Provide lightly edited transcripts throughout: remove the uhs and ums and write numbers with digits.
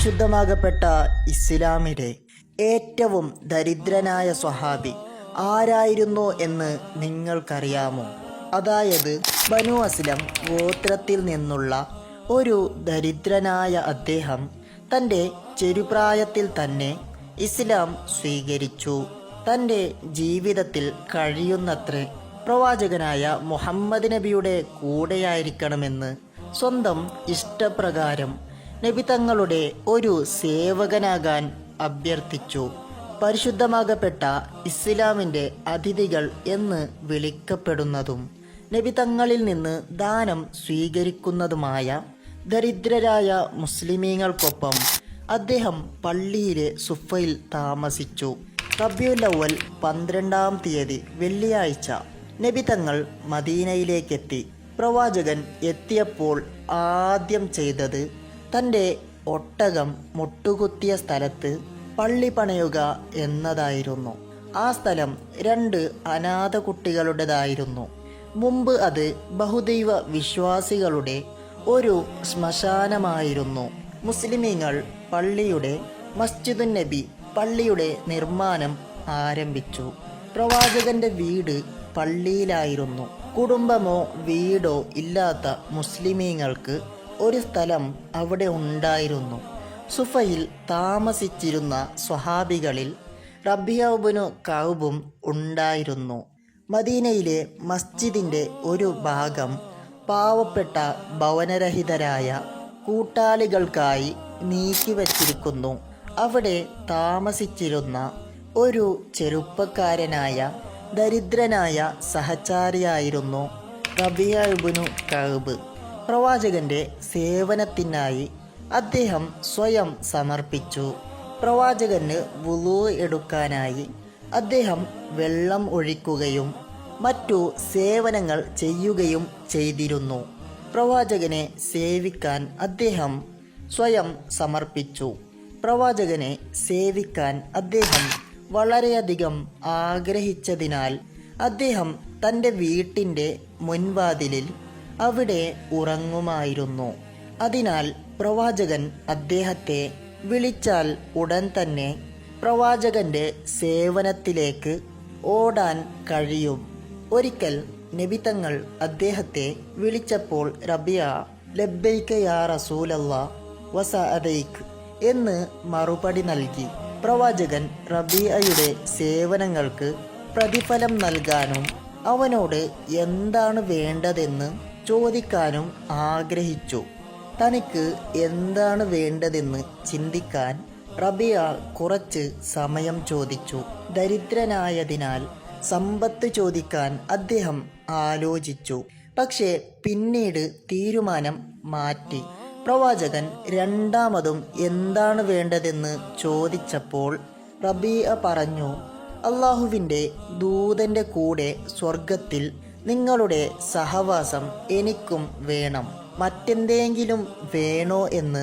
പരിശുദ്ധമാകപ്പെട്ട ഇസ്ലാമിലെ ഏറ്റവും ദരിദ്രനായ സ്വഹാബി ആരായിരുന്നു എന്ന് നിങ്ങൾക്കറിയാമോ? അതായത് ബനു അസ്ലം ഗോത്രത്തിൽ നിന്നുള്ള ഒരു ദരിദ്രനായ അദ്ദേഹം തൻ്റെ ചെറുപ്രായത്തിൽ തന്നെ ഇസ്ലാം സ്വീകരിച്ചു. തൻ്റെ ജീവിതത്തിൽ കഴിയുന്നത്ര പ്രവാചകനായ മുഹമ്മദ് നബിയുടെ കൂടെയായിരിക്കണമെന്ന് സ്വന്തം ഇഷ്ടപ്രകാരം നബി തങ്ങളുടെ ഒരു സേവകനാകാൻ അഭ്യർത്ഥിച്ചു. പരിശുദ്ധമാകപ്പെട്ട ഇസ്ലാമിൻ്റെ അതിഥികൾ എന്ന് വിളിക്കപ്പെടുന്നതും നബി തങ്ങളിൽ നിന്ന് ദാനം സ്വീകരിക്കുന്നതുമായ ദരിദ്രരായ മുസ്ലിമീങ്ങൾക്കൊപ്പം അദ്ദേഹം പള്ളിയിലെ സുഫയിൽ താമസിച്ചു. റബീഉൽ അവ്വൽ 12-ാം തീയതി വെള്ളിയാഴ്ച നബി തങ്ങൾ മദീനയിലേക്കെത്തി. പ്രവാചകൻ എത്തിയപ്പോൾ ആദ്യം ചെയ്തത് തൻ്റെ ഒട്ടകം മുട്ടുകുത്തിയ സ്ഥലത്ത് പള്ളി പണിയുക എന്നതായിരുന്നു. ആ സ്ഥലം 2 അനാഥ കുട്ടികളുടേതായിരുന്നു. മുമ്പ് അത് ബഹുദൈവ വിശ്വാസികളുടെ ഒരു ശ്മശാനമായിരുന്നു. മുസ്ലിമീങ്ങൾ പള്ളിയുടെ മസ്ജിദുൻ നബി പള്ളിയുടെ നിർമ്മാണം ആരംഭിച്ചു. പ്രവാചകന്റെ വീട് പള്ളിയിലായിരുന്നു. കുടുംബമോ വീടോ ഇല്ലാത്ത മുസ്ലിമീങ്ങൾക്ക് ഒരു സ്ഥലം അവിടെ ഉണ്ടായിരുന്നു. സുഫയിൽ താമസിച്ചിരുന്ന സ്വഹാബികളിൽ റബീഉ ഇബ്നു കഅബും ഉണ്ടായിരുന്നു. മദീനയിലെ മസ്ജിദിൻ്റെ ഒരു ഭാഗം പാവപ്പെട്ട ഭവനരഹിതരായ കൂട്ടാളികൾക്കായി നീക്കിവച്ചിരിക്കുന്നു. അവിടെ താമസിച്ചിരുന്ന ഒരു ചെറുപ്പക്കാരനായ ദരിദ്രനായ സഹചാരിയായിരുന്നു റബീഉ ഇബ്നു കഅബ്. പ്രവാചകന്റെ സേവനത്തിനായി അദ്ദേഹം സ്വയം സമർപ്പിച്ചു. പ്രവാചകന് വുളൂ എടുക്കാനായി അദ്ദേഹം വെള്ളം ഒഴിക്കുകയും മറ്റു സേവനങ്ങൾ ചെയ്യുകയും ചെയ്തിരുന്നു. പ്രവാചകനെ സേവിക്കാൻ അദ്ദേഹം സ്വയം സമർപ്പിച്ചു. പ്രവാചകനെ സേവിക്കാൻ അദ്ദേഹം വളരെയധികം ആഗ്രഹിച്ചതിനാൽ അദ്ദേഹം തൻ്റെ വീട്ടിൻ്റെ മുൻവാതിലിൽ അവിടെ ഉറങ്ങുമായിരുന്നു. അതിനാൽ പ്രവാചകൻ അദ്ദേഹത്തെ വിളിച്ചാൽ ഉടൻ തന്നെ പ്രവാചകന്റെ സേവനത്തിലേക്ക് ഓടാൻ കഴിയും. ഒരിക്കൽ നബി തങ്ങൾ അദ്ദേഹത്തെ വിളിച്ചപ്പോൾ റബീഅ ലബ്ബൈക യാ റസൂലല്ലാഹ് വസഅദൈക് എന്ന് മറുപടി നൽകി. പ്രവാചകൻ റബീഅയുടെ സേവനങ്ങൾക്ക് പ്രതിഫലം നൽകാനും അവനോട് എന്താണ് വേണ്ടതെന്ന് ചോദിക്കാനും ആഗ്രഹിച്ചു. തനിക്ക് എന്താണ് വേണ്ടതെന്ന് ചിന്തിക്കാൻ റബീഅ കുറച്ച് സമയം ചോദിച്ചു. ദരിദ്രനായതിനാൽ സമ്പത്ത് ചോദിക്കാൻ അദ്ദേഹം ആലോചിച്ചു. പക്ഷേ പിന്നീട് തീരുമാനം മാറ്റി. പ്രവാചകൻ രണ്ടാമതും എന്താണ് വേണ്ടതെന്ന് ചോദിച്ചപ്പോൾ റബീഅ പറഞ്ഞു, അള്ളാഹുവിൻ്റെ ദൂതൻ്റെ കൂടെ സ്വർഗത്തിൽ നിങ്ങളുടെ സഹവാസം എനിക്കും വേണം. മറ്റെന്തെങ്കിലും വേണോ എന്ന്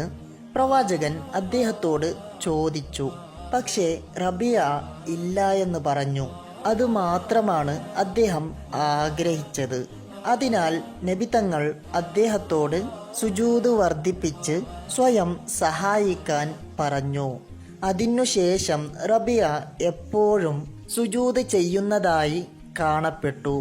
പ്രവാചകൻ അദ്ദേഹത്തോട് ചോദിച്ചു. പക്ഷേ റബീഅ ഇല്ല എന്ന് പറഞ്ഞു. അതുമാത്രമാണ് അദ്ദേഹം ആഗ്രഹിച്ചത്. അതിനാൽ നബി തങ്ങൾ അദ്ദേഹത്തോട് സുജൂദ് വർദ്ധിപ്പിച്ച് സ്വയം സഹായിക്കാൻ പറഞ്ഞു. അതിനുശേഷം റബീഅ എപ്പോഴും സുജൂദ് ചെയ്യുന്നതായി കാണപ്പെട്ടു.